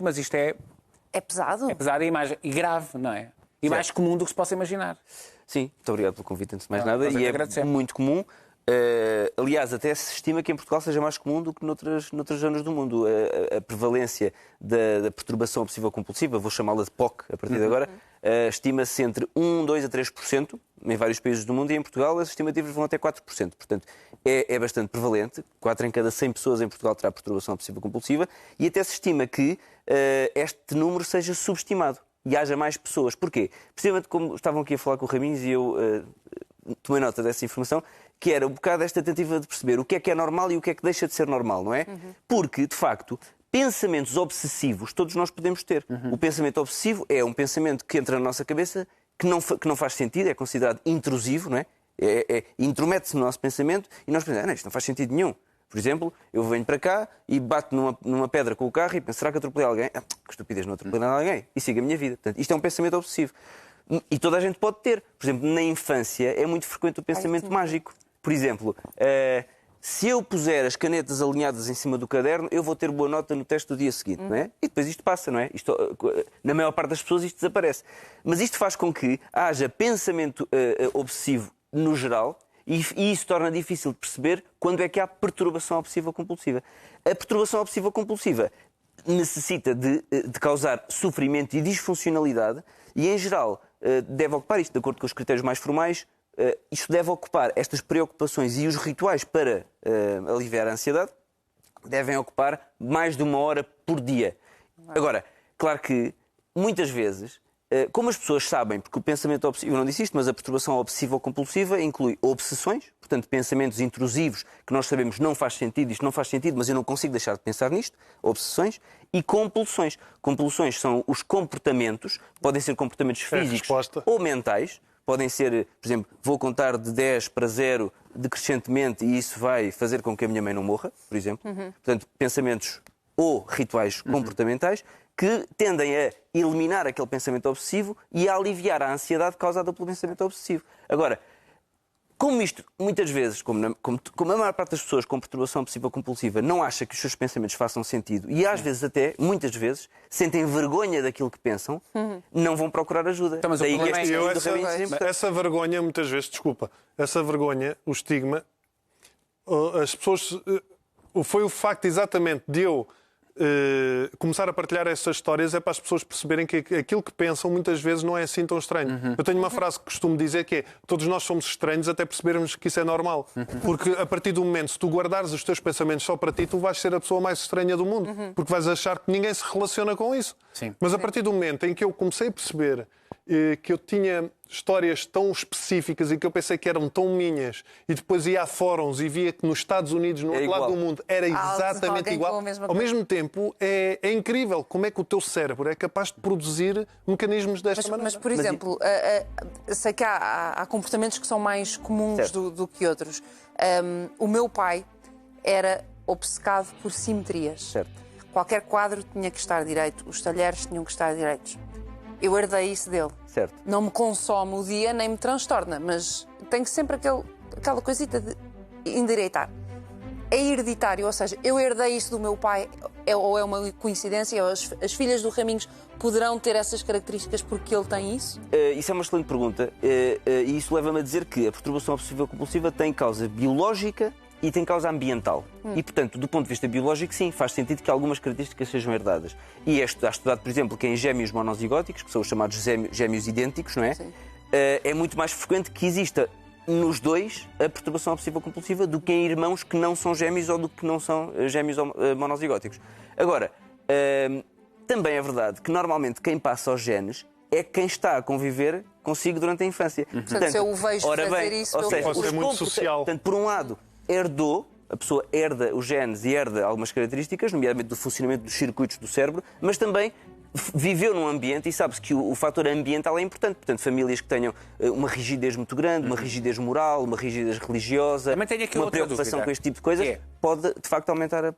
Mas isto é pesado. É pesado e grave, não é? E mais comum do que se possa imaginar. Sim, muito obrigado pelo convite, antes de mais nada. E é muito comum. Aliás, até se estima que em Portugal seja mais comum do que noutras zonas do mundo. A prevalência da perturbação obsessiva-compulsiva, vou chamá-la de POC a partir de agora, estima-se entre 1, 2 a 3% em vários países do mundo, e em Portugal as estimativas vão até 4%. Portanto, é bastante prevalente. 4 em cada 100 pessoas em Portugal terá perturbação obsessiva-compulsiva, e até se estima que este número seja subestimado e haja mais pessoas. Porquê? Precisamente como estavam aqui a falar com o Raminhos e eu tomei nota dessa informação, que era um bocado esta tentativa de perceber o que é normal e o que é que deixa de ser normal, não é? Porque, de facto, pensamentos obsessivos todos nós podemos ter. O pensamento obsessivo é um pensamento que entra na nossa cabeça, que não faz sentido, é considerado intrusivo, não é? Intromete-se no nosso pensamento e nós pensamos, isto não faz sentido nenhum. Por exemplo, eu venho para cá e bato numa pedra com o carro e penso, será que atropelei alguém? Que estupidez, não atropelei alguém. E sigo a minha vida. Portanto, isto é um pensamento obsessivo. E toda a gente pode ter. Por exemplo, na infância é muito frequente o pensamento mágico. Por exemplo, se eu puser as canetas alinhadas em cima do caderno, eu vou ter boa nota no teste do dia seguinte, não é? E depois isto passa, não é? Na maior parte das pessoas isto desaparece. Mas isto faz com que haja pensamento obsessivo no geral, e isso torna difícil de perceber quando é que há perturbação obsessiva-compulsiva. A perturbação obsessiva-compulsiva necessita de causar sofrimento e disfuncionalidade e, em geral, deve ocupar isto, de acordo com os critérios mais formais, isto deve ocupar estas preocupações e os rituais para aliviar a ansiedade devem ocupar mais de 1 hora por dia. Agora, claro que muitas vezes, como as pessoas sabem, porque o pensamento obsessivo, eu não disse isto, mas a perturbação obsessiva-compulsiva inclui obsessões, portanto pensamentos intrusivos que nós sabemos não faz sentido, isto não faz sentido, mas eu não consigo deixar de pensar nisto, obsessões, e compulsões. Compulsões são os comportamentos, podem ser comportamentos físicos ou mentais, podem ser, por exemplo, vou contar de 10 para 0 decrescentemente e isso vai fazer com que a minha mãe não morra, por exemplo. Portanto, pensamentos ou rituais comportamentais que tendem a eliminar aquele pensamento obsessivo e a aliviar a ansiedade causada pelo pensamento obsessivo. Agora, como isto, muitas vezes, como a maior parte das pessoas com perturbação obsessiva-compulsiva não acha que os seus pensamentos façam sentido e às vezes até, muitas vezes, sentem vergonha daquilo que pensam, não vão procurar ajuda. Então, mas daí essa vergonha, muitas vezes, essa vergonha, o estigma, as pessoas... Foi o facto exatamente de eu começar a partilhar essas histórias é para as pessoas perceberem que aquilo que pensam muitas vezes não é assim tão estranho. Eu tenho uma frase que costumo dizer que é: todos nós somos estranhos até percebermos que isso é normal. Porque a partir do momento, se tu guardares os teus pensamentos só para ti, tu vais ser a pessoa mais estranha do mundo. Porque vais achar que ninguém se relaciona com isso. Sim. Mas a partir do momento em que eu comecei a perceber que eu tinha histórias tão específicas e que eu pensei que eram tão minhas, e depois ia a fóruns e via que nos Estados Unidos, no outro lado do mundo, era exatamente igual. Ao mesmo tempo, é incrível como é que o teu cérebro é capaz de produzir mecanismos desta maneira. Mas, por exemplo, sei que há comportamentos que são mais comuns do que outros. O meu pai era obcecado por simetrias. Certo. Qualquer quadro tinha que estar direito, os talheres tinham que estar direitos. Eu herdei isso dele. Certo. Não me consome o dia, nem me transtorna, mas tenho sempre aquela coisita de endireitar. É hereditário, ou seja, eu herdei isso do meu pai, ou é uma coincidência, ou as filhas do Raminhos poderão ter essas características porque ele tem isso? Isso é uma excelente pergunta, e isso leva-me a dizer que a perturbação obsessiva-compulsiva tem causa biológica e tem causa ambiental. E, portanto, do ponto de vista biológico, sim, faz sentido que algumas características sejam herdadas. E está estudado, por exemplo, que em gêmeos monozigóticos, que são os chamados gêmeos idênticos, não é? É muito mais frequente que exista nos dois a perturbação obsessiva-compulsiva do que em irmãos que não são gêmeos ou do que não são gêmeos monozigóticos. Agora, também é verdade que normalmente quem passa aos genes é quem está a conviver consigo durante a infância. Portanto, se eu o vejo fazer isso... Ou seja, pode ser muito social. Portanto, por um lado, a pessoa herda os genes e herda algumas características, nomeadamente do funcionamento dos circuitos do cérebro, mas também viveu num ambiente e sabe-se que o fator ambiental é importante. Portanto, famílias que tenham uma rigidez muito grande, uma rigidez moral, uma rigidez religiosa, uma preocupação com este tipo de coisas, pode, de facto, aumentar a